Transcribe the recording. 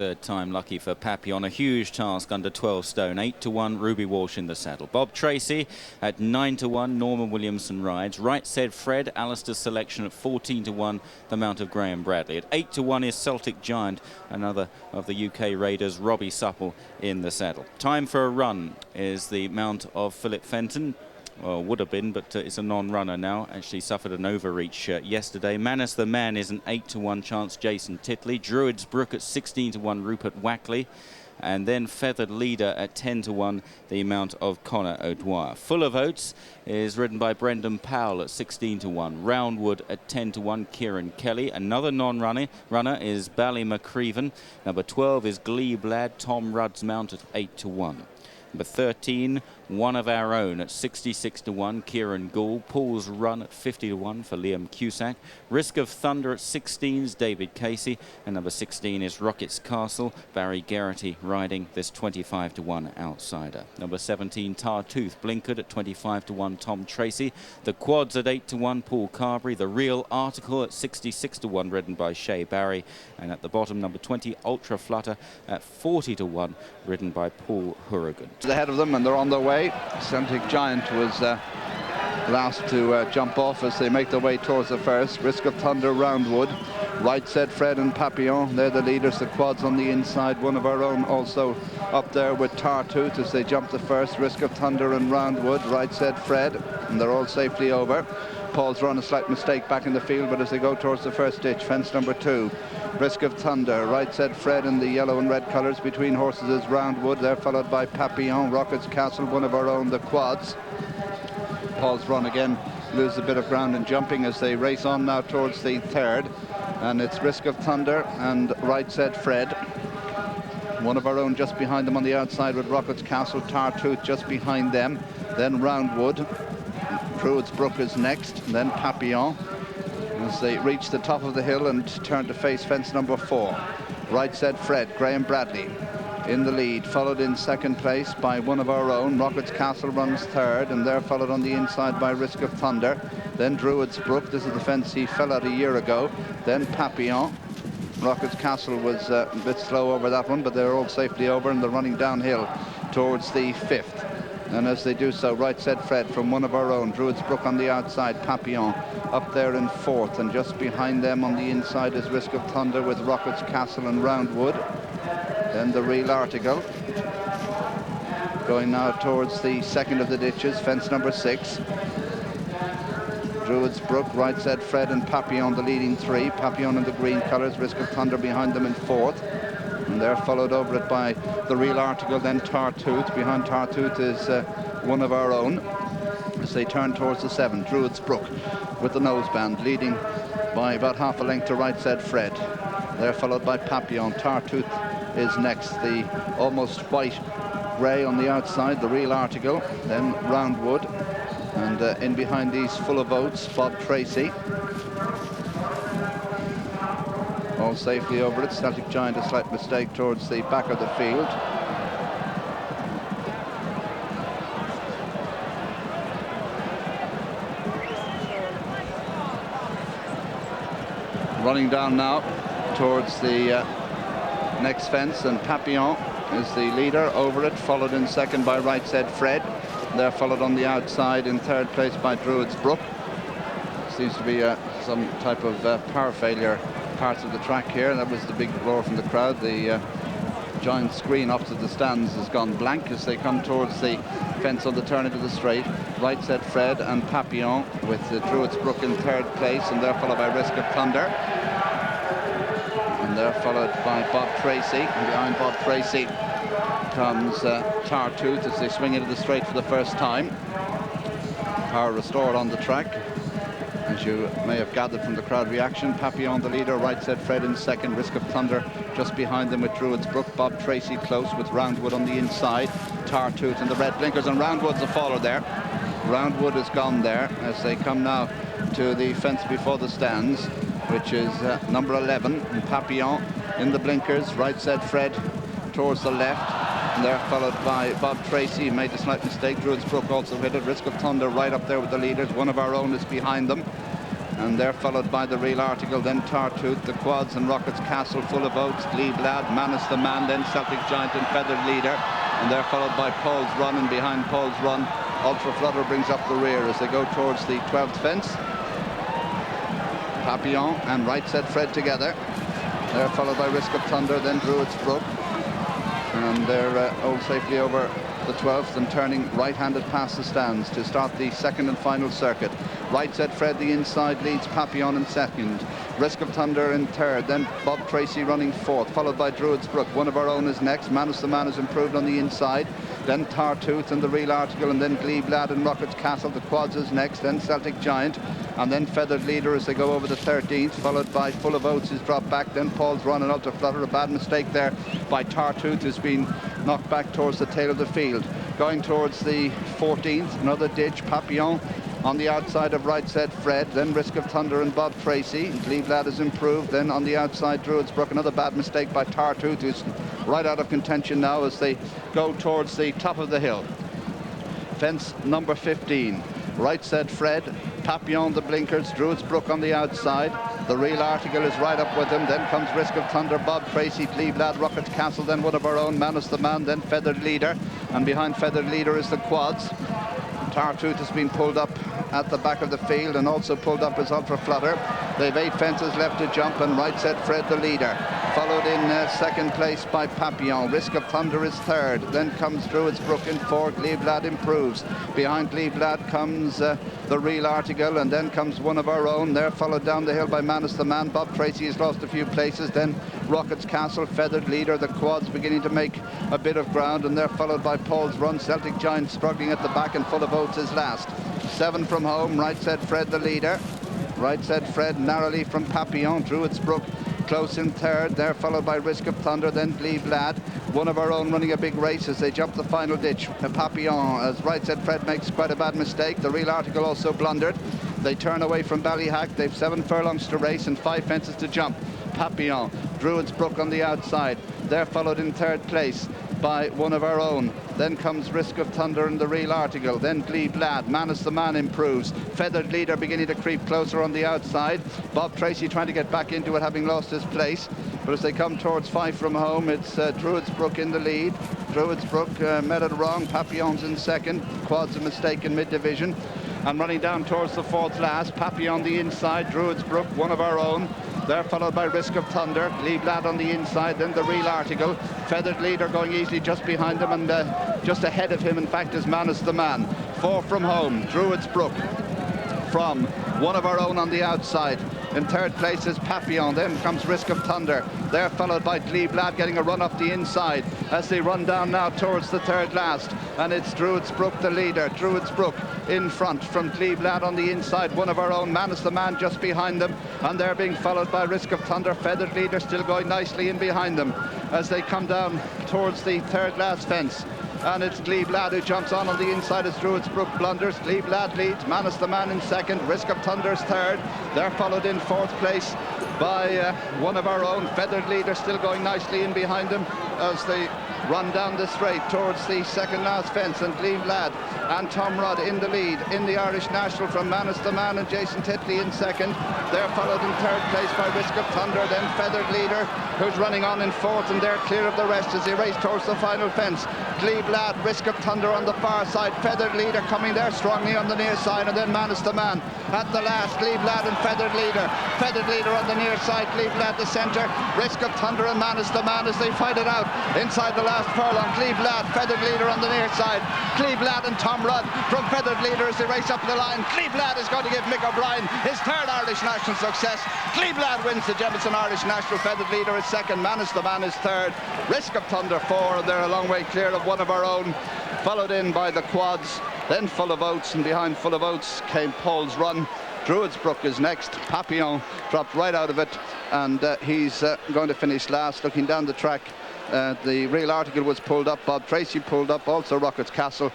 Third time lucky for Papillon, a huge task under 12 stone. 8-1, Ruby Walsh in the saddle. Bob Tracy at 9-1, Norman Williamson rides. Right Said Fred, Alistair's selection at 14-1, the mount of Graham Bradley. At 8-1 is Celtic Giant, another of the UK Raiders, Robbie Supple in the saddle. Time for a run is the mount of Philip Fenton. Well, would have been, but it's a non-runner now. Actually suffered an overreach yesterday. Manus the Man is an 8-1 chance, Jason Titley. Druids Brook at 16-1, Rupert Wackley. And then Feathered Leader at 10-1, the amount of Connor O'Dwyer. Full of Oats is ridden by Brendan Powell at 16-1. Roundwood at 10-1, Kieran Kelly. Another non-runner is Ballymacreven. Number 12 is Glebe Lad, Tom Rudd's mount at 8-1. Number 13, One of Our Own at 66-1, Kieran Gould. Paul's Run at 50-1 for Liam Cusack. Risk of Thunder at 16 is David Casey. And number 16 is Rockets Castle, Barry Geraghty riding this 25-1 outsider. Number 17, Tartooth Blinkered at 25-1, Tom Tracy. The Quads at 8-1, Paul Carberry. The Real Article at 66-1, ridden by Shea Barry. And at the bottom, number 20, Ultra Flutter at 40-1, ridden by Paul Hurrigan. Ahead of them, and they're on their way. Celtic Giant was last to jump off as they make their way towards the first. Risk of Thunder, Roundwood. Right Said Fred and Papillon, they're the leaders. The Quads on the inside. One of Our Own also up there with Tartooth as they jump the first. Risk of Thunder and Roundwood. Right Said Fred, and they're all safely over. Paul's Run, a slight mistake back in the field, but as they go towards the first ditch, fence number 2. Risk of Thunder, Right Said Fred in the yellow and red colours. Between horses is Roundwood. They're followed by Papillon, Rockets Castle, One of Our Own, the Quads. Paul's Run again loses a bit of ground in jumping as they race on now towards the third. And it's Risk of Thunder and Right Said Fred. One of Our Own just behind them on the outside with Rockets Castle, Tartooth just behind them. Then Roundwood. Druids Brook is next, and then Papillon as they reach the top of the hill and turn to face fence number 4. Right Said Fred, Graham Bradley in the lead, followed in second place by One of Our Own. Rockets Castle runs third, and they're followed on the inside by Risk of Thunder. Then Druids Brook, this is the fence he fell out a year ago. Then Papillon. Rockets Castle was a bit slow over that one, but they're all safely over, and they're running downhill towards the 5th. And as they do so, Right Said Fred from One of Our Own. Druids Brook on the outside, Papillon up there in 4th, and just behind them on the inside is Risk of Thunder with Rockets Castle and Roundwood. Then the Real Article going now towards the second of the ditches, fence number 6. Druids Brook, Right Said Fred and Papillon the leading 3. Papillon in the green colours, Risk of Thunder behind them in 4th. And they're followed over it by the Real Article, then Tartooth. Behind Tartooth is One of Our Own as they turn towards the 7. Druids Brook with the noseband leading by about half a length to Right Said Fred. They're followed by Papillon. Tartooth is next, the almost white grey on the outside, the Real Article, then Roundwood, and in behind these Full of Oats, Bob Tracy. All safely over it. Celtic Giant, a slight mistake towards the back of the field. Running down now towards the next fence, and Papillon is the leader over it, followed in second by Right Said Fred. They're followed on the outside in third place by Druids Brook. Seems to be some type of power failure parts of the track here. That was the big roar from the crowd. The giant screen opposite the stands has gone blank as they come towards the fence on the turn into the straight. Right Said Fred and Papillon with the Druids Brook in third place, and they're followed by Risk of Thunder. And they're followed by Bob Tracy, and behind Bob Tracy comes Tartooth as they swing into the straight for the first time. Power restored on the track, as you may have gathered from the crowd reaction. Papillon the leader, Right Said Fred in second, Risk of Thunder just behind them with Druids Brook. Bob Tracy close with Roundwood on the inside. Tartooth and the red blinkers, and Roundwood's a follower there. Roundwood is gone there as they come now to the fence before the stands, which is number 11, and Papillon in the blinkers. Right Said Fred towards the left, and they're followed by Bob Tracy, who made a slight mistake. Druids Brook also hit it. Risk of Thunder right up there with the leaders. One of Our Own is behind them. and they're followed by the Real Article, then Tartooth, the Quads and Rockets Castle, Full of Oats, Glebe Lad, Manus the Man, then Celtic Giant and Feathered Leader, and they're followed by Paul's Run, and behind Paul's Run Ultra Flutter brings up the rear as they go towards the 12th fence. Papillon and Right Said Fred together. They're followed by Risk of Thunder, then Druid's Brook, and they're all safely over the 12th and turning right-handed past the stands to start the second and final circuit. Right Said Fred, the inside, leads Papillon in second. Risk of Thunder in third, then Bob Tracy running fourth, followed by Druid's Brook. One of our own is next. Manus the Man has improved on the inside, then Tartooth and the Real Article, and then Glebe Lad and Rockets Castle. The Quads is next, then Celtic Giant, and then Feathered Leader as they go over the 13th, followed by Full of Oats is dropped back, then Paul's Run and Ultra Flutter. A bad mistake there by Tartooth, who's been knocked back towards the tail of the field. Going towards the 14th, another ditch. Papillon on the outside of Right Said Fred, then Risk of Thunder and Bob Tracy. Glebe Lad has improved, then on the outside Druid's Brook. Another bad mistake by Tartooth, who's right out of contention now as they go towards the top of the hill. Fence number 15. Right Said Fred, Papillon the blinkers, Druid's Brook on the outside. The Real Article is right up with him. Then comes Risk of Thunder, Bob Tracy, Glebe Lad, Rockets Castle, then one of our own, Manus the Man, then Feathered Leader. And behind Feathered Leader is the Quads. Tartooth has been pulled up at the back of the field and also pulled up as Ultra Flutter. They've 8 fences left to jump, and Right Said Fred the leader, followed in second place by Papillon. Risk of Thunder is third, then comes Druid's Brook in fourth. Glebe Lad improves. Behind Glebe Lad comes the Real Article, and then comes one of our own. They're followed down the hill by Manus the Man. Bob Tracy has lost a few places, then Rockets Castle, Feathered Leader. The Quads beginning to make a bit of ground, and they're followed by Paul's Run. Celtic Giant struggling at the back, and Full of Oats is last. 7 from home. Right Said Fred the leader. Right Said Fred narrowly from Papillon. Druid's Brook close in third. They're followed by Risk of Thunder, then Glebe Lad. One of our own running a big race as they jump the final ditch. Papillon, as Right Said Fred makes quite a bad mistake. The Real Article also blundered. They turn away from Ballyhack. They've 7 furlongs to race and 5 fences to jump. Papillon, Druid's Brook on the outside. They're followed in third place by one of our own. Then comes Risk of Thunder and the Real Article, then Glebe Lad. Manus the Man improves. Feathered Leader beginning to creep closer on the outside. Bob Tracy trying to get back into it, having lost his place. But as they come towards 5 from home, it's Druid's Brook in the lead. Druid's Brook met it wrong. Papillon's in second. Quads a mistake in mid-division. And running down towards the 4th last, Papillon the inside, Druid's Brook, one of our own. They're followed by Risk of Thunder, Glebe Lad on the inside, then the Real Article. Feathered Leader going easily just behind him, and just ahead of him, in fact, is Manus the Man. 4 from home, Druid's Brook from one of our own on the outside. In third place is Papillon, then comes Risk of Thunder. They're followed by Glebe Lad getting a run off the inside as they run down now towards the 3rd last. And it's Druid's Brook the leader. Druid's Brook in front from Glebe Lad on the inside. One of our own, Manus the Man, just behind them. And they're being followed by Risk of Thunder. Feathered Leader still going nicely in behind them as they come down towards the 3rd last fence. And it's Glebe Lad who jumps on the inside as Druid's Brook blunders. Glebe Lad leads, Manus the Man in second, Risk of Thunder's third. They're followed in 4th place by one of our own. Feathered Leader still going nicely in behind them as they run down the straight towards the 2nd last fence, and Glebe Lad and Tom Rudd in the lead in the Irish National from Manus the Man and Jason Titley in second. They're followed in 3rd place by Risk of Thunder, then Feathered Leader, who's running on in 4th, and they're clear of the rest as they race towards the final fence. Glebe Lad, Risk of Thunder on the far side, Feathered Leader coming there strongly on the near side, and then Manus the Man at the last. Glebe Lad and Feathered Leader. Feathered Leader on the near side, Glebe Lad the centre, Risk of Thunder and Manus the Man as they fight it out inside the last furlong. Glebe Lad, Feathered Leader on the near side. Glebe Lad and Tom Rudd from Feathered Leader as they race up the line. Glebe Lad is going to give Mick O'Brien his 3rd Irish National success. Glebe Lad wins the Jameson Irish National. Feathered Leader is second. Manus the Man is third. Risk of Thunder 4, and they're a long way clear of one of our own, followed in by the Quads, then Full of Oats, and behind Full of Oats came Paul's Run. Druid's Brook is next. Papillon dropped right out of it, and he's going to finish last. Looking down the track, the Real Article was pulled up, Bob Tracy pulled up, also Rockets Castle,